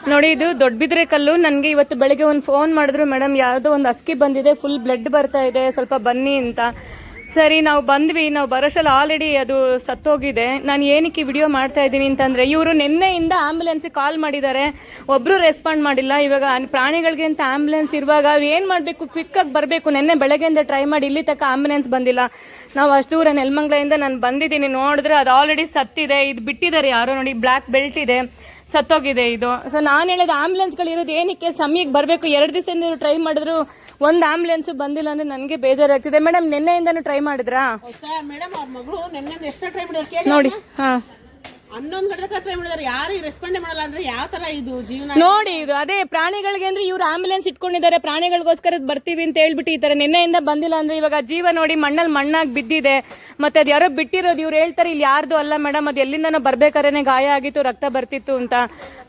ನೋಡಿ ಇದು ದೊಡ್ಡಬಿದ್ರೆ ಕಲ್ಲು. ನನಗೆ ಇವತ್ತು ಬೆಳಗ್ಗೆ ಒಂದು ಫೋನ್ ಮಾಡಿದ್ರು, ಮೇಡಮ್ ಯಾವುದೋ ಒಂದು ಅಸ್ಕಿ ಬಂದಿದೆ, ಫುಲ್ ಬ್ಲಡ್ ಬರ್ತಾ ಇದೆ, ಸ್ವಲ್ಪ ಬನ್ನಿ ಅಂತ. ಸರಿ ನಾವು ಬಂದ್ವಿ. ನಾವು ಬರೋಷ್ಟಲ್ಲ ಆಲ್ರೆಡಿ ಅದು ಸತ್ತೋಗಿದೆ. ನಾನು ಏನಕ್ಕೆ ವಿಡಿಯೋ ಮಾಡ್ತಾ ಇದ್ದೀನಿ ಅಂತಂದರೆ, ಇವರು ನಿನ್ನೆಯಿಂದ ಆಂಬುಲೆನ್ಸಿಗೆ ಕಾಲ್ ಮಾಡಿದ್ದಾರೆ, ಒಬ್ಬರು ರೆಸ್ಪಾಂಡ್ ಮಾಡಿಲ್ಲ. ಇವಾಗ ಪ್ರಾಣಿಗಳಿಗೆ ಅಂತ ಆಂಬುಲೆನ್ಸ್ ಇರುವಾಗ ಅವ್ರು ಏನು ಮಾಡಬೇಕು, ಕ್ವಿಕ್ಕಾಗಿ ಬರಬೇಕು. ನಿನ್ನೆ ಬೆಳಗ್ಗೆಯಿಂದ ಟ್ರೈ ಮಾಡಿ ಇಲ್ಲಿ ತನಕ ಆಂಬುಲೆನ್ಸ್ ಬಂದಿಲ್ಲ. ನಾವು ಅಷ್ಟು ದೂರ ನೆಲಮಂಗಲದಿಂದ ನಾನು ಬಂದಿದ್ದೀನಿ, ನೋಡಿದ್ರೆ ಅದು ಆಲ್ರೆಡಿ ಸತ್ತಿದೆ. ಇದು ಬಿಟ್ಟಿದ್ದಾರೆ ಯಾರೋ, ನೋಡಿ ಬ್ಲ್ಯಾಕ್ ಬೆಲ್ಟ್ ಇದೆ, ಸತ್ತೋಗಿದೆ ಇದು. ಸೊ ನಾನು ಹೇಳೋದು ಆಂಬುಲೆನ್ಸ್ಗಳಿರೋದು ಏನಕ್ಕೆ, ಸಮಯಕ್ಕೆ ಬರಬೇಕು. 2 ದಿವಸದಿಂದ ಟ್ರೈ ಮಾಡಿದ್ರು ಒಂದು ಆಂಬುಲೆನ್ಸ್ ಬಂದಿಲ್ಲ ಅಂದ್ರೆ ನನಗೆ ಬೇಜಾರಾಗ್ತಿದೆ. ಮೇಡಮ್ ನಿನ್ನೆಯಿಂದನೂ ಟ್ರೈ ಮಾಡಿದ್ರಾ? ಮೇಡಮ್ ಅವ್ರ ಮಗಳು ನಿನ್ನೆ ಎಷ್ಟು ಟ್ರೈ ಮಾಡಿದ್ರು ನೋಡಿ. ಹಾ, 11 ಗಂಟೆ ಟ್ರೈ ಮಾಡಿದಾರೆ, ಯಾರು ರೆಸ್ಪಾಂಡ್ ಮಾಡಲ್ಲ ಅಂದ್ರೆ ಯಾವ ತರ ಇದು ಜೀವನ ನೋಡಿ. ಇದು ಅದೇ ಪ್ರಾಣಿಗಳಿಗೆ ಅಂದ್ರೆ ಇವ್ರು ಆಂಬುಲೆನ್ಸ್ ಇಟ್ಕೊಂಡಿದ್ದಾರೆ, ಪ್ರಾಣಿಗಳಿಗೋಸ್ಕರ ಬರ್ತೀವಿ ಅಂತ ಹೇಳ್ಬಿಟ್ಟು ಈ ತರ ನಿನ್ನೆಯಿಂದ ಬಂದಿಲ್ಲ ಅಂದ್ರೆ ಇವಾಗ ಜೀವ ನೋಡಿ ಮಣ್ಣಲ್ಲಿ ಮಣ್ಣಾಗಿ ಬಿದ್ದಿದೆ. ಮತ್ತೆ ಅದು ಯಾರೋ ಬಿಟ್ಟಿರೋದು. ಇವ್ರು ಹೇಳ್ತಾರೆ ಇಲ್ಲಿ ಯಾರ್ದು ಅಲ್ಲ ಮೇಡಮ್, ಅದು ಎಲ್ಲಿಂದನೋ ಬರ್ಬೇಕಾರೇನೆ ಗಾಯ ಆಗಿತ್ತು, ರಕ್ತ ಬರ್ತಿತ್ತು ಅಂತ.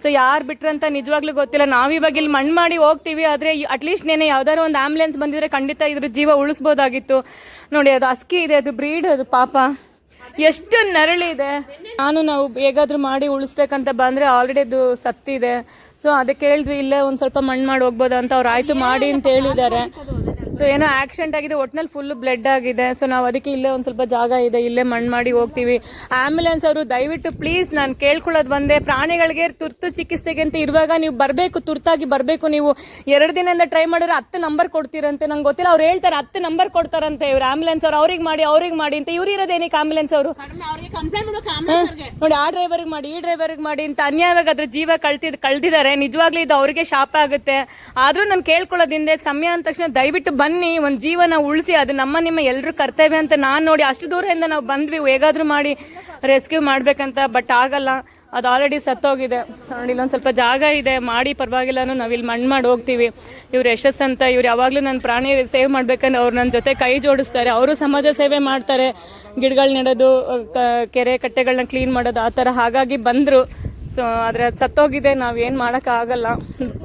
ಸೊ ಯಾರು ಬಿಟ್ರಂತ ನಿಜವಾಗ್ಲೂ ಗೊತ್ತಿಲ್ಲ. ನಾವಿವಾಗ ಇಲ್ಲಿ ಮಣ್ಣು ಮಾಡಿ ಹೋಗ್ತೀವಿ, ಆದ್ರೆ ಅಟ್ಲೀಸ್ಟ್ ನೇನೆ ಯಾವ್ದಾದ್ರು ಒಂದು ಆಂಬುಲೆನ್ಸ್ ಬಂದಿದ್ರೆ ಖಂಡಿತ ಇದ್ರ ಜೀವ ಉಳಿಸ್ಬೋದಾಗಿತ್ತು. ನೋಡಿ ಅದು ಅಸ್ಕಿ ಇದೆ, ಅದು ಬ್ರೀಡ್, ಅದು ಪಾಪ ಎಷ್ಟು ನರಳಿದೆ. ನಾವು ಹೇಗಾದ್ರೂ ಮಾಡಿ ಉಳಿಸ್ಬೇಕಂತ ಬಂದ್ರೆ ಆಲ್ರೆಡಿ ಅದು ಸತ್ತಿದೆ. ಸೊ ಅದಕ್ಕೆ ಹೇಳಿದ್ವಿ ಇಲ್ಲೇ ಒಂದ್ ಸ್ವಲ್ಪ ಮಣ್ಣು ಮಾಡಿ ಹೋಗ್ಬೋದ ಅಂತ. ಅವ್ರು ಆಯ್ತು ಮಾಡಿ ಅಂತ ಹೇಳಿದ್ದಾರೆ. ಸೊ ಏನೋ ಆಕ್ಸಿಡೆಂಟ್ ಆಗಿದೆ, ಒಟ್ನಲ್ಲಿ ಫುಲ್ ಬ್ಲಡ್ ಆಗಿದೆ. ಸೊ ನಾವು ಅದಕ್ಕೆ ಇಲ್ಲೇ ಒಂದ್ ಸ್ವಲ್ಪ ಜಾಗ ಇದೆ, ಇಲ್ಲೇ ಮಣ್ಣು ಮಾಡಿ ಹೋಗ್ತೀವಿ. ಆಂಬುಲೆನ್ಸ್ ಅವರು ದಯವಿಟ್ಟು ಪ್ಲೀಸ್ ನಾನು ಕೇಳ್ಕೊಳ್ಳೋದು ಒಂದೇ, ಪ್ರಾಣಿಗಳಿಗೆ ತುರ್ತು ಚಿಕಿತ್ಸೆಗೆ ಅಂತ ಇರುವಾಗ ನೀವು ಬರಬೇಕು, ತುರ್ತಾಗಿ ಬರಬೇಕು. ನೀವು 2 ದಿನದಿಂದ ಟ್ರೈ ಮಾಡಿದ್ರೆ 10 ನಂಬರ್ ಕೊಡ್ತೀರಂತೆ, ನಂಗೆ ಗೊತ್ತಿಲ್ಲ. ಅವ್ರು ಹೇಳ್ತಾರೆ 10 ನಂಬರ್ ಕೊಡ್ತಾರಂತೆ ಇವ್ರು ಆಂಬುಲೆನ್ಸ್ ಅವ್ರು. ಅವ್ರಿಗೆ ಮಾಡಿ ಅಂತ. ಇವ್ರು ಇರೋದೇನಕ್ಕೆ ಆಂಬುಲೆನ್ಸ್ ಅವರು? ನೋಡಿ ಆ ಡ್ರೈವರ್ಗೆ ಮಾಡಿ, ಈ ಡ್ರೈವರ್ಗೆ ಮಾಡಿ ಅಂತ ಅನ್ಯಾಯವಾಗಿ ಅದ್ರ ಜೀವ ಕಳ್ದಿದ್ದಾರೆ. ನಿಜವಾಗ್ಲೂ ಇದು ಅವ್ರಿಗೆ ಶಾಪ ಆಗುತ್ತೆ. ಆದ್ರೂ ನಾನು ಕೇಳ್ಕೊಳ್ಳೋದಿಂದೆ, ಸಮಯ ಅಂದ ತಕ್ಷಣ ದಯವಿಟ್ಟು ಬನ್ನಿ, ಒಂದ್ ಜೀವನ ಉಳಿಸಿ. ಅದು ನಿಮ್ಮ ಎಲ್ರು ಕರ್ತವ್ಯ ಅಂತ. ನಾನ್ ನೋಡಿ ಅಷ್ಟು ದೂರದಿಂದ ನಾವು ಬಂದ್ವಿ ಹೇಗಾದ್ರೂ ಮಾಡಿ ರೆಸ್ಕ್ಯೂ ಮಾಡ್ಬೇಕಂತ, ಬಟ್ ಆಗಲ್ಲ, ಅದು ಆಲ್ರೆಡಿ ಸತ್ತೋಗಿದೆ. ನೋಡಿ ಇಲ್ಲೊಂದ್ ಸ್ವಲ್ಪ ಜಾಗ ಇದೆ, ಮಾಡಿ ಪರವಾಗಿಲ್ಲ, ನಾವಿಲ್ಲಿ ಮಣ್ಣು ಮಾಡಿ ಹೋಗ್ತೀವಿ. ಇವ್ರು ಯಶಸ್ ಅಂತ, ಇವ್ರು ಯಾವಾಗ್ಲೂ ನನ್ನ ಪ್ರಾಣಿ ಸೇವ್ ಮಾಡ್ಬೇಕಂದ್ರೆ ಅವ್ರು ನನ್ನ ಜೊತೆ ಕೈ ಜೋಡಿಸ್ತಾರೆ. ಅವರು ಸಮಾಜ ಸೇವೆ ಮಾಡ್ತಾರೆ, ಗಿಡಗಳು ನೆಡೋದು, ಕೆರೆ ಕಟ್ಟೆಗಳನ್ನ ಕ್ಲೀನ್ ಮಾಡೋದು, ಆ ಥರ. ಹಾಗಾಗಿ ಬಂದ್ರು. ಸೊ ಆದರೆ ಅದು ಸತ್ತೋಗಿದೆ, ನಾವೇನು ಮಾಡೋಕ್ಕಾಗಲ್ಲ.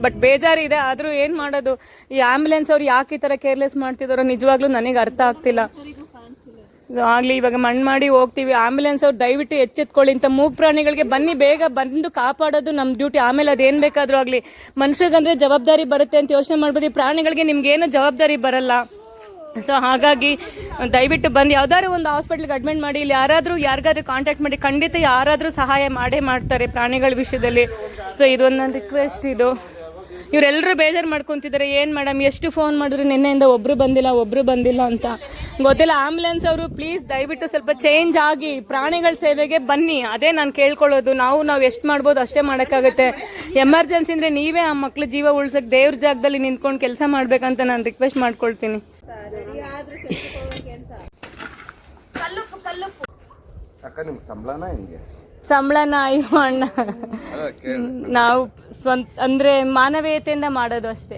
ಬಟ್ ಬೇಜಾರಿದೆ. ಆದರೂ ಏನು ಮಾಡೋದು, ಈ ಆಂಬುಲೆನ್ಸ್ ಅವ್ರು ಯಾಕೆ ಈ ಥರ ಕೇರ್ಲೆಸ್ ಮಾಡ್ತಿದ್ದಾರೋ ನಿಜವಾಗ್ಲೂ ನನಗೆ ಅರ್ಥ ಆಗ್ತಿಲ್ಲ. ಆಗಲಿ ಇವಾಗ ಮಣ್ಣು ಮಾಡಿ ಹೋಗ್ತೀವಿ. ಆಂಬುಲೆನ್ಸ್ ಅವ್ರು ದಯವಿಟ್ಟು ಎಚ್ಚೆತ್ಕೊಳ್ಳಿ. ಇಂಥ ಮೂಗ್ ಪ್ರಾಣಿಗಳಿಗೆ ಬನ್ನಿ, ಬೇಗ ಬಂದು ಕಾಪಾಡೋದು ನಮ್ಮ ಡ್ಯೂಟಿ. ಆಮೇಲೆ ಅದೇನು ಬೇಕಾದರೂ ಆಗಲಿ, ಮನುಷ್ಯರಿಗಂದ್ರೆ ಜವಾಬ್ದಾರಿ ಬರುತ್ತೆ ಅಂತ ಯೋಚನೆ ಮಾಡ್ಬೋದು. ಈ ಪ್ರಾಣಿಗಳಿಗೆ ನಿಮ್ಗೇನು ಜವಾಬ್ದಾರಿ ಬರಲ್ಲ. ಸೊ ಹಾಗಾಗಿ ದಯವಿಟ್ಟು ಬಂದು ಯಾವ್ದಾದ್ರು ಒಂದು ಹಾಸ್ಪಿಟ್ಲಿಗೆ ಅಡ್ಮಿಟ್ ಮಾಡಿ. ಇಲ್ಲಿ ಯಾರಿಗಾದ್ರೂ ಕಾಂಟ್ಯಾಕ್ಟ್ ಮಾಡಿ, ಖಂಡಿತ ಯಾರಾದರೂ ಸಹಾಯ ಮಾಡ್ತಾರೆ ಪ್ರಾಣಿಗಳ ವಿಷಯದಲ್ಲಿ. ಸೊ ಇದೊಂದು ನನ್ನ ರಿಕ್ವೆಸ್ಟ್. ಇದು ಇವರೆಲ್ಲರೂ ಬೇಜಾರು ಮಾಡ್ಕೊತಿದ್ದಾರೆ, ಏನು ಮೇಡಮ್ ಎಷ್ಟು ಫೋನ್ ಮಾಡಿದ್ರು ನಿನ್ನೆಯಿಂದ ಒಬ್ರು ಬಂದಿಲ್ಲ ಅಂತ. ಗೊತ್ತಿಲ್ಲ. ಆಂಬುಲೆನ್ಸ್ ಅವರು ಪ್ಲೀಸ್ ದಯವಿಟ್ಟು ಸ್ವಲ್ಪ ಚೇಂಜ್ ಆಗಿ ಪ್ರಾಣಿಗಳ ಸೇವೆಗೆ ಬನ್ನಿ. ಅದೇ ನಾನು ಕೇಳ್ಕೊಳ್ಳೋದು. ನಾವು ಎಷ್ಟು ಮಾಡ್ಬೋದು ಅಷ್ಟೇ ಮಾಡೋಕ್ಕಾಗುತ್ತೆ. ಎಮರ್ಜೆನ್ಸಿ ಅಂದರೆ ನೀವೇ ಆ ಮಕ್ಳು ಜೀವ ಉಳ್ಸಕ್ಕೆ ದೇವ್ರ ಜಾಗದಲ್ಲಿ ನಿಂತ್ಕೊಂಡು ಕೆಲಸ ಮಾಡ್ಬೇಕಂತ ನಾನು ರಿಕ್ವೆಸ್ಟ್ ಮಾಡ್ಕೊಳ್ತೀನಿ. ಸಂಬಳನ ಅಯ್ಯೋ ಅಣ್ಣ, ನಾವು ಸ್ವಂತ ಅಂದ್ರೆ ಮಾನವೀಯತೆಯಿಂದ ಮಾಡೋದು ಅಷ್ಟೇ.